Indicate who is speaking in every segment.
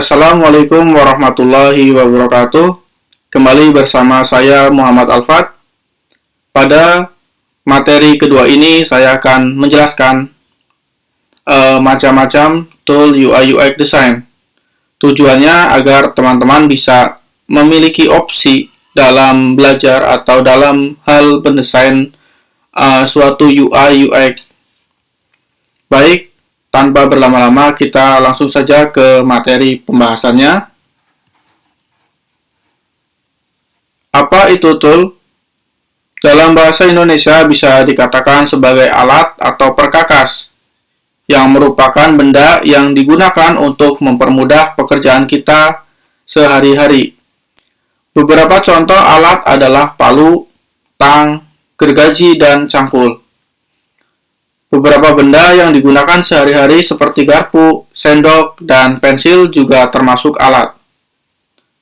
Speaker 1: Assalamualaikum warahmatullahi wabarakatuh. Kembali bersama saya Muhammad Alfat. Pada materi kedua ini saya akan menjelaskan macam-macam tool UI UX design. Tujuannya agar teman-teman bisa memiliki opsi dalam belajar atau dalam hal pendesain suatu UI UX. Baik, tanpa berlama-lama, kita langsung saja ke materi pembahasannya. Apa itu tool? Dalam bahasa Indonesia bisa dikatakan sebagai alat atau perkakas, yang merupakan benda yang digunakan untuk mempermudah pekerjaan kita sehari-hari. Beberapa contoh alat adalah palu, tang, gergaji, dan cangkul. Beberapa benda yang digunakan sehari-hari seperti garpu, sendok, dan pensil juga termasuk alat.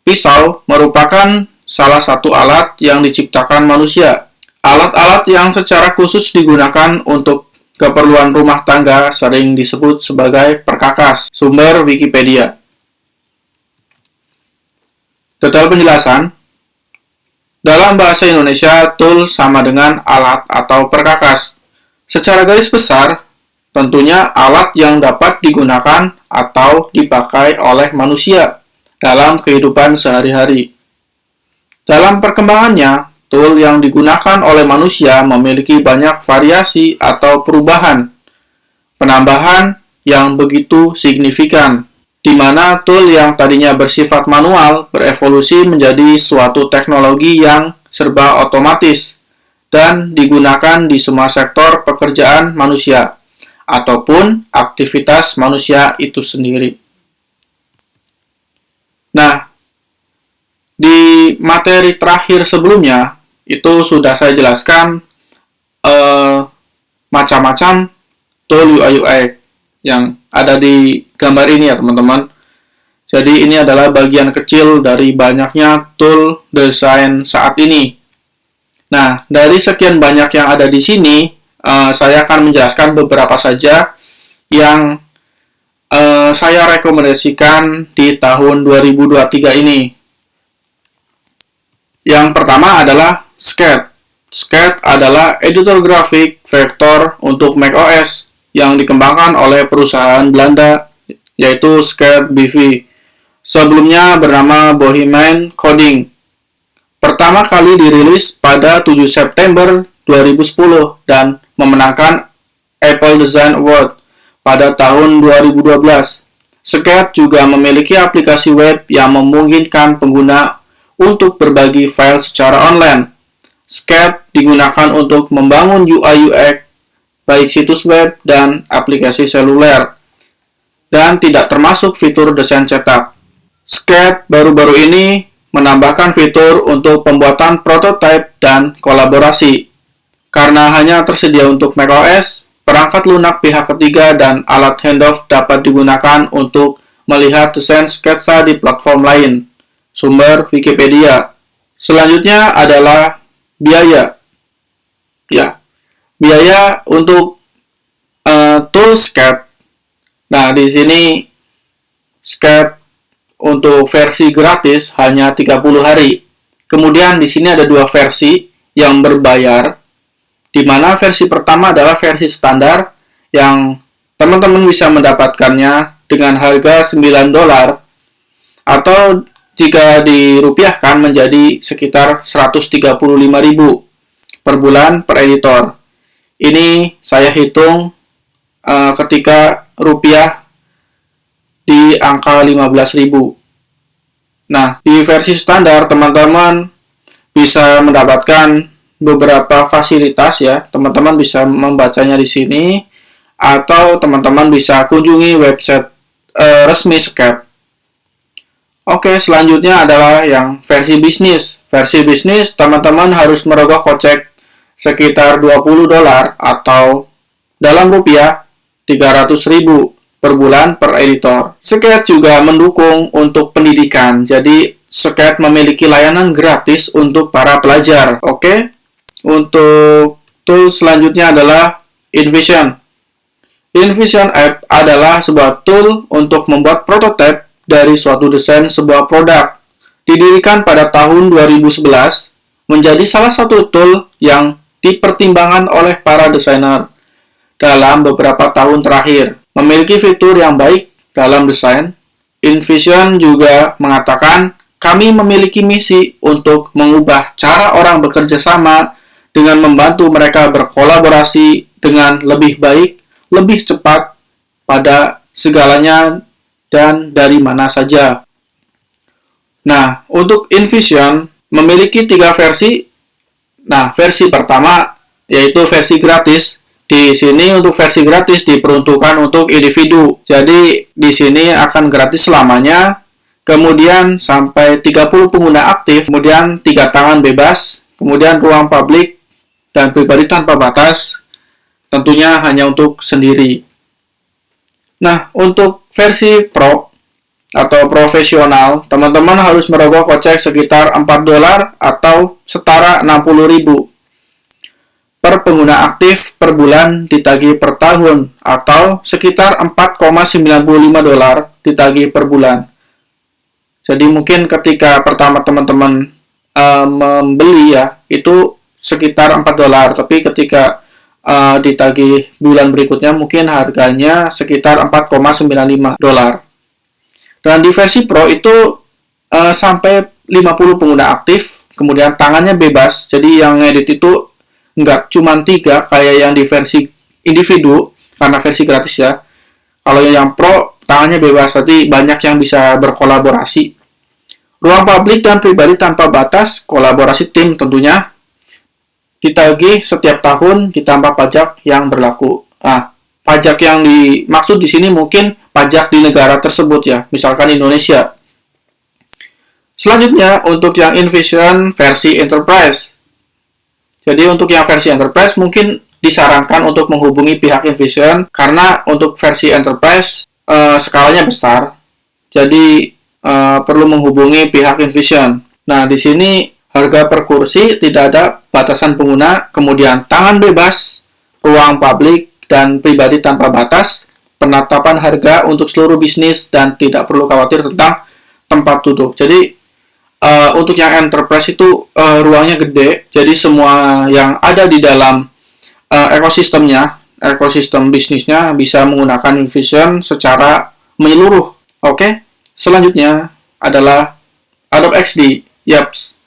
Speaker 1: Pisau merupakan salah satu alat yang diciptakan manusia. Alat-alat yang secara khusus digunakan untuk keperluan rumah tangga sering disebut sebagai perkakas. Sumber Wikipedia. Detail penjelasan. Dalam bahasa Indonesia, tool sama dengan alat atau perkakas. Secara garis besar, tentunya alat yang dapat digunakan atau dipakai oleh manusia dalam kehidupan sehari-hari. Dalam perkembangannya, tool yang digunakan oleh manusia memiliki banyak variasi atau perubahan, penambahan yang begitu signifikan, di mana tool yang tadinya bersifat manual berevolusi menjadi suatu teknologi yang serba otomatis dan digunakan di semua sektor pekerjaan manusia ataupun aktivitas manusia itu sendiri. Nah, di materi terakhir sebelumnya itu sudah saya jelaskan macam-macam tool UI UX yang ada di gambar ini ya teman-teman. Jadi ini adalah bagian kecil dari banyaknya tool desain saat ini. Nah, dari sekian banyak yang ada di sini, saya akan menjelaskan beberapa saja yang saya rekomendasikan di tahun 2023 ini. Yang pertama adalah Sketch. Sketch adalah editor grafik vektor untuk macOS yang dikembangkan oleh perusahaan Belanda, yaitu Sketch BV. Sebelumnya bernama Bohemian Coding. Pertama kali dirilis pada 7 September 2010 dan memenangkan Apple Design Award pada tahun 2012. Sketch juga memiliki aplikasi web yang memungkinkan pengguna untuk berbagi file secara online. Sketch digunakan untuk membangun UI UX, baik situs web dan aplikasi seluler, dan tidak termasuk fitur desain cetak. Sketch baru-baru ini menambahkan fitur untuk pembuatan prototipe dan kolaborasi. Karena hanya tersedia untuk macOS, perangkat lunak pihak ketiga dan alat handoff dapat digunakan untuk melihat desain sketsa di platform lain. Sumber Wikipedia. Selanjutnya adalah biaya. Ya, biaya untuk tool Sketch. Nah, di sini Sketch untuk versi gratis hanya 30 hari. Kemudian di sini ada dua versi yang berbayar, di mana versi pertama adalah versi standar yang teman-teman bisa mendapatkannya dengan harga $9 atau jika dirupiahkan menjadi sekitar 135.000 per bulan per editor. Ini saya hitung ketika rupiah di angka 15.000. Nah, di versi standar teman-teman bisa mendapatkan beberapa fasilitas ya. Teman-teman bisa membacanya di sini atau teman-teman bisa kunjungi website resmi Sketch. Oke, selanjutnya adalah yang versi bisnis. Versi bisnis teman-teman harus merogoh kocek sekitar $20 atau dalam rupiah 300.000 per bulan per editor. Sketch juga mendukung untuk pendidikan, jadi Sketch memiliki layanan gratis untuk para pelajar. Oke, untuk tool selanjutnya adalah InVision. InVision App adalah sebuah tool untuk membuat prototipe dari suatu desain sebuah produk. Didirikan pada tahun 2011, menjadi salah satu tool yang dipertimbangkan oleh para desainer dalam beberapa tahun terakhir. Memiliki fitur yang baik dalam desain, InVision juga mengatakan, kami memiliki misi untuk mengubah cara orang bekerja sama dengan membantu mereka berkolaborasi dengan lebih baik, lebih cepat pada segalanya dan dari mana saja. Nah, untuk InVision memiliki 3 versi. Nah, versi pertama yaitu versi gratis. Di sini untuk versi gratis diperuntukkan untuk individu. Jadi di sini akan gratis selamanya. Kemudian sampai 30 pengguna aktif, kemudian 3 tangan bebas, kemudian ruang publik dan pribadi tanpa batas, tentunya hanya untuk sendiri. Nah, untuk versi Pro atau profesional, teman-teman harus merogoh kocek sekitar $4 atau setara 60.000 per pengguna aktif per bulan ditagih per tahun atau sekitar $4,95 ditagih per bulan. Jadi mungkin ketika pertama teman-teman membeli ya, itu sekitar $4, tapi ketika ditagih bulan berikutnya mungkin harganya sekitar $4,95. Dan di versi Pro itu sampai 50 pengguna aktif, kemudian tangannya bebas, jadi yang edit itu nggak cuma 3 kayak yang di versi individu, karena versi gratis ya. Kalau yang Pro, tangannya bebas, jadi banyak yang bisa berkolaborasi. Ruang publik dan pribadi tanpa batas, kolaborasi tim tentunya, ditagih setiap tahun ditambah pajak yang berlaku. Nah, pajak yang dimaksud di sini mungkin pajak di negara tersebut ya, misalkan Indonesia. Selanjutnya, untuk yang InVision versi Enterprise. Jadi untuk yang versi Enterprise mungkin disarankan untuk menghubungi pihak InVision, karena untuk versi Enterprise skalanya besar. Jadi perlu menghubungi pihak InVision. Nah, di sini harga per kursi tidak ada batasan pengguna, kemudian tangan bebas, ruang publik dan pribadi tanpa batas, penetapan harga untuk seluruh bisnis dan tidak perlu khawatir tentang tempat duduk. Jadi untuk yang Enterprise itu ruangnya gede, jadi semua yang ada di dalam ekosistem bisnisnya bisa menggunakan InVision secara menyeluruh. Oke? Selanjutnya adalah Adobe XD. Yaps.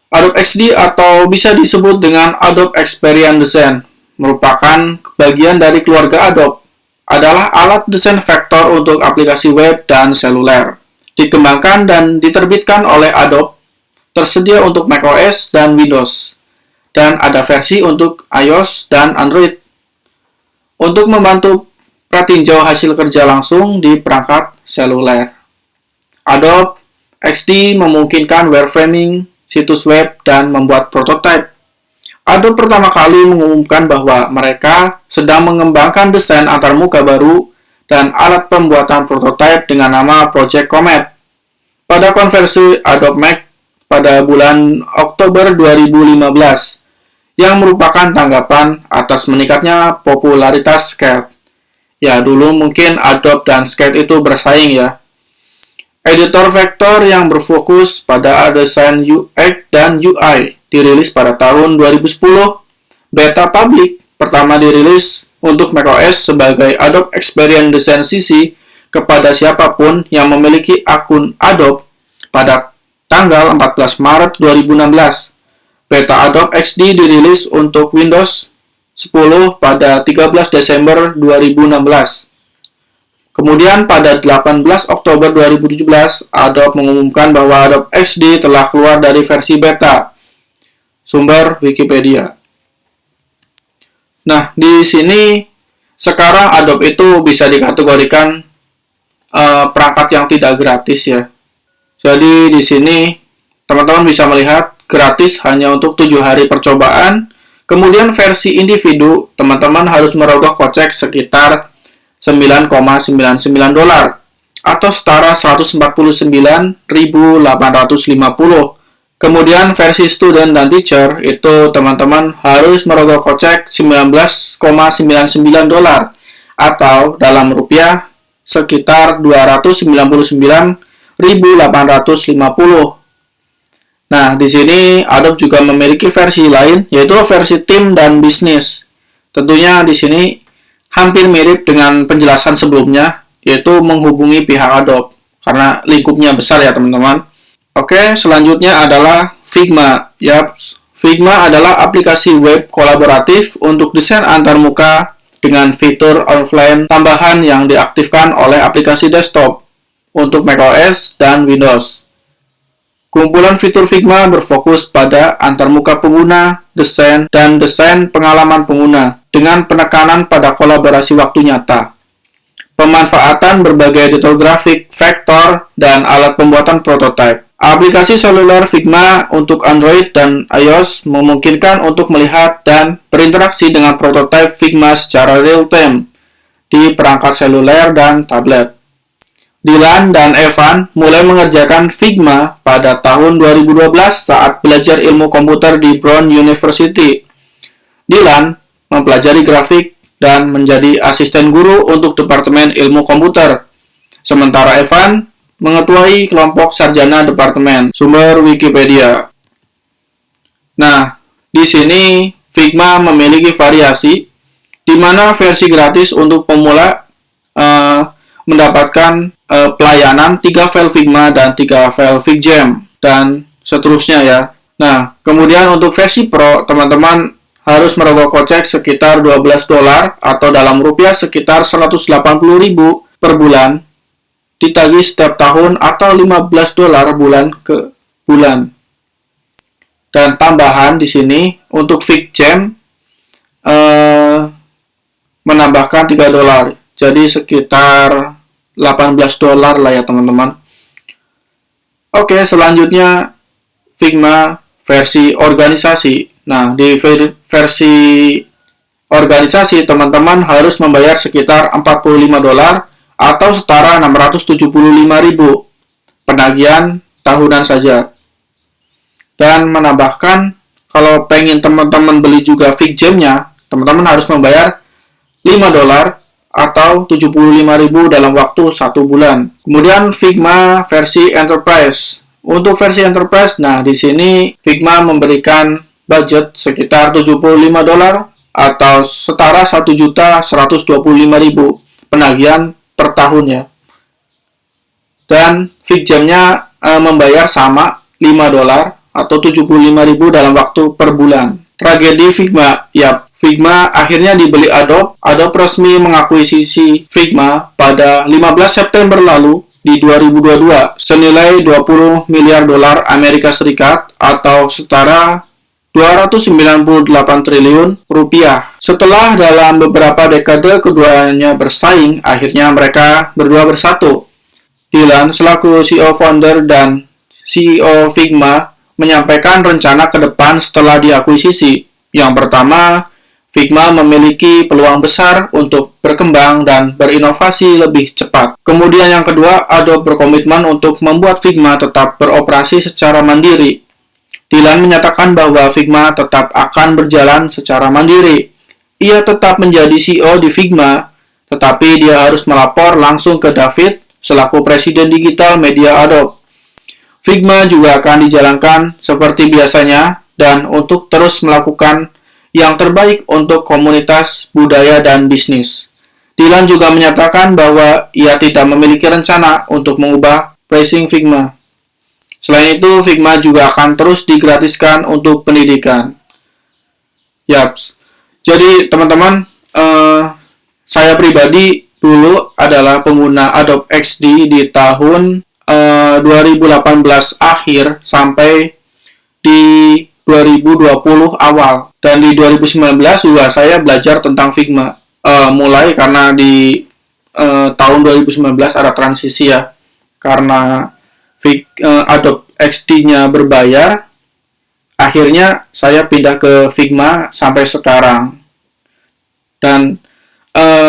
Speaker 1: Adobe XD atau bisa disebut dengan Adobe Experience Design merupakan bagian dari keluarga Adobe. Adalah alat desain vektor untuk aplikasi web dan seluler. Dikembangkan dan diterbitkan oleh Adobe, tersedia untuk macOS dan Windows, dan ada versi untuk iOS dan Android. Untuk membantu pratinjau hasil kerja langsung di perangkat seluler. Adobe XD memungkinkan wireframing, situs web, dan membuat prototipe. Adobe pertama kali mengumumkan bahwa mereka sedang mengembangkan desain antarmuka baru dan alat pembuatan prototipe dengan nama Project Comet. Pada konferensi Adobe Mac pada bulan Oktober 2015, yang merupakan tanggapan atas meningkatnya popularitas Sketch. Ya, dulu mungkin Adobe dan Sketch itu bersaing ya. Editor vektor yang berfokus pada desain UX dan UI dirilis pada tahun 2010. Beta publik pertama dirilis untuk macOS sebagai Adobe Experience Design CC kepada siapapun yang memiliki akun Adobe pada tanggal 14 Maret 2016. Beta Adobe XD dirilis untuk Windows 10 pada 13 Desember 2016. Kemudian pada 18 Oktober 2017, Adobe mengumumkan bahwa Adobe XD telah keluar dari versi beta. Sumber Wikipedia. Nah, di sini sekarang Adobe itu bisa dikategorikan perangkat yang tidak gratis ya. Jadi di sini teman-teman bisa melihat gratis hanya untuk 7 hari percobaan. Kemudian versi individu teman-teman harus merogoh kocek sekitar $9,99 atau setara 149.850. Kemudian versi student dan teacher itu teman-teman harus merogoh kocek $19,99 atau dalam rupiah sekitar 299.850. Nah, di sini Adobe juga memiliki versi lain, yaitu versi tim dan bisnis. Tentunya di sini hampir mirip dengan penjelasan sebelumnya, yaitu menghubungi pihak Adobe, karena lingkupnya besar ya teman-teman. Oke, selanjutnya adalah Figma. Figma adalah aplikasi web kolaboratif untuk desain antarmuka dengan fitur offline tambahan yang diaktifkan oleh aplikasi desktop untuk macOS dan Windows. Kumpulan fitur Figma berfokus pada antarmuka pengguna, desain, dan desain pengalaman pengguna dengan penekanan pada kolaborasi waktu nyata. Pemanfaatan berbagai editor grafik, vektor, dan alat pembuatan prototipe. Aplikasi seluler Figma untuk Android dan iOS memungkinkan untuk melihat dan berinteraksi dengan prototipe Figma secara real-time di perangkat seluler dan tablet. Dylan dan Evan mulai mengerjakan Figma pada tahun 2012 saat belajar ilmu komputer di Brown University. Dylan mempelajari grafik dan menjadi asisten guru untuk Departemen Ilmu Komputer. Sementara Evan mengetuai kelompok sarjana departemen. Sumber Wikipedia. Nah, di sini Figma memiliki variasi di mana versi gratis untuk pemula mendapatkan pelayanan 3 file Figma dan 3 file FigJam dan seterusnya ya. Nah, kemudian untuk versi Pro, teman-teman harus merogoh kocek sekitar $12 atau dalam rupiah sekitar 180.000 per bulan, ditagih setiap tahun atau $15 bulan ke bulan. Dan tambahan di sini untuk FigJam menambahkan $3. Jadi sekitar $18 lah ya teman-teman. Oke, selanjutnya Figma versi organisasi. Nah, di versi organisasi teman-teman harus membayar sekitar $45 atau setara 675.000 penagihan tahunan saja. Dan menambahkan kalau pengen teman-teman beli juga FigJam-nya, teman-teman harus membayar $5 atau 75.000 dalam waktu 1 bulan. Kemudian Figma versi Enterprise. Untuk versi Enterprise, nah di sini Figma memberikan budget sekitar $75 atau setara 1.125.000 penagihan per tahun ya. Dan FigJam-nya membayar sama $5 atau 75.000 dalam waktu per bulan. Tragedi Figma, ya Figma akhirnya dibeli Adobe. Adobe resmi mengakuisisi Figma pada 15 September lalu di 2022 senilai $20 miliar Amerika Serikat atau setara 298 triliun rupiah. Setelah dalam beberapa dekade keduanya bersaing, akhirnya mereka berdua bersatu. Dylan selaku CEO founder dan CEO Figma menyampaikan rencana ke depan setelah diakuisisi. Yang pertama, Figma memiliki peluang besar untuk berkembang dan berinovasi lebih cepat. Kemudian yang kedua, Adobe berkomitmen untuk membuat Figma tetap beroperasi secara mandiri. Dylan menyatakan bahwa Figma tetap akan berjalan secara mandiri. Ia tetap menjadi CEO di Figma, tetapi dia harus melapor langsung ke David selaku Presiden Digital Media Adobe. Figma juga akan dijalankan seperti biasanya dan untuk terus melakukan yang terbaik untuk komunitas, budaya, dan bisnis. Dylan juga menyatakan bahwa ia tidak memiliki rencana untuk mengubah pricing Figma. Selain itu, Figma juga akan terus digratiskan untuk pendidikan. Yaps. Jadi, teman-teman, saya pribadi dulu adalah pengguna Adobe XD di tahun 2018 akhir sampai di 2020 awal. Dan di 2019 juga saya belajar tentang Figma. Mulai karena di tahun 2019 ada transisi ya. Karena Adobe XD-nya berbayar, akhirnya saya pindah ke Figma sampai sekarang. Dan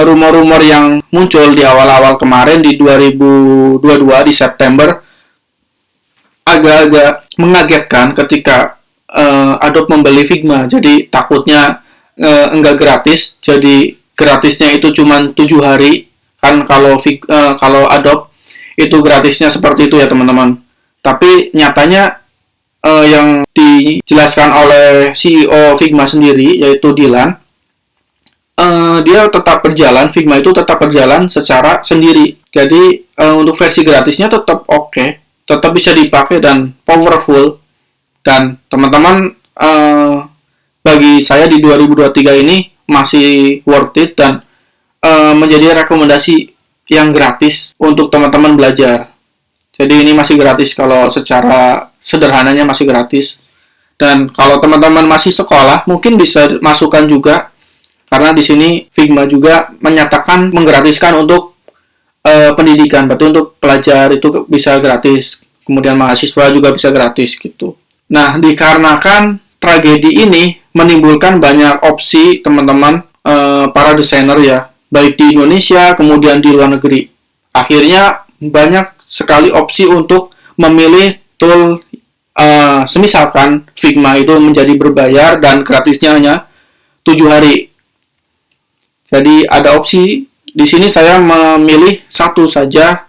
Speaker 1: rumor-rumor yang muncul di awal-awal kemarin di 2022 di September agak-agak mengagetkan ketika Adobe membeli Figma. Jadi takutnya enggak gratis, jadi gratisnya itu cuma 7 hari Kan kalau Adobe itu gratisnya seperti itu ya teman-teman. Tapi nyatanya yang dijelaskan oleh CEO Figma sendiri, yaitu Dylan, dia tetap berjalan, Figma itu tetap berjalan secara sendiri. Jadi untuk versi gratisnya tetap oke, tetap bisa dipakai dan powerful. Dan teman-teman, bagi saya di 2023 ini masih worth it dan menjadi rekomendasi yang gratis untuk teman-teman belajar. Jadi ini masih gratis, kalau secara sederhananya masih gratis. Dan kalau teman-teman masih sekolah, mungkin bisa masukkan juga, karena di sini Figma juga menyatakan menggratiskan untuk pendidikan, berarti untuk pelajar itu bisa gratis, kemudian mahasiswa juga bisa gratis gitu. Nah, dikarenakan tragedi ini menimbulkan banyak opsi teman-teman para desainer ya, baik di Indonesia kemudian di luar negeri. Akhirnya banyak sekali opsi untuk memilih tool, semisalkan Figma itu menjadi berbayar dan gratisnya hanya 7 hari. Jadi ada opsi. Di sini saya memilih satu saja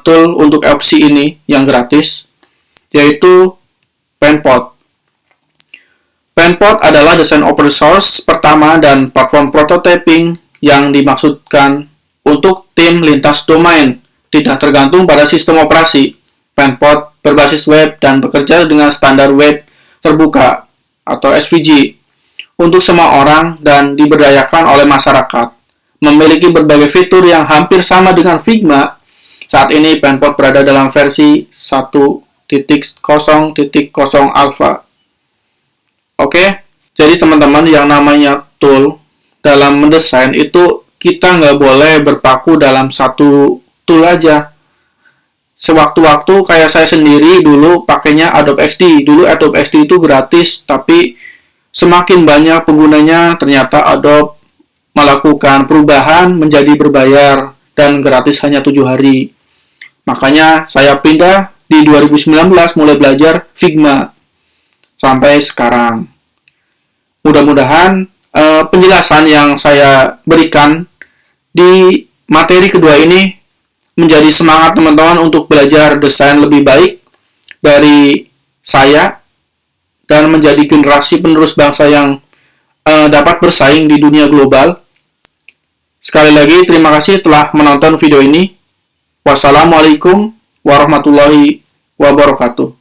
Speaker 1: tool untuk opsi ini yang gratis, yaitu Penpot. Penpot adalah desain open source pertama dan platform prototyping yang dimaksudkan untuk tim lintas domain, tidak tergantung pada sistem operasi. Penpot berbasis web dan bekerja dengan standar web terbuka atau SVG untuk semua orang dan diberdayakan oleh masyarakat. Memiliki berbagai fitur yang hampir sama dengan Figma. Saat ini Penpot berada dalam versi 1.0.0 alpha. Oke, jadi teman-teman, yang namanya tool dalam mendesain itu kita nggak boleh berpaku dalam satu tool aja. Sewaktu-waktu kayak saya sendiri dulu pakainya Adobe XD. Dulu Adobe XD itu gratis, tapi semakin banyak penggunanya ternyata Adobe melakukan perubahan menjadi berbayar dan gratis hanya 7 hari. Makanya saya pindah di 2019 mulai belajar Figma sampai sekarang. Mudah-mudahan penjelasan yang saya berikan di materi kedua ini menjadi semangat teman-teman untuk belajar desain lebih baik dari saya dan menjadi generasi penerus bangsa yang dapat bersaing di dunia global. Sekali lagi terima kasih telah menonton video ini. Wassalamualaikum warahmatullahi wabarakatuh.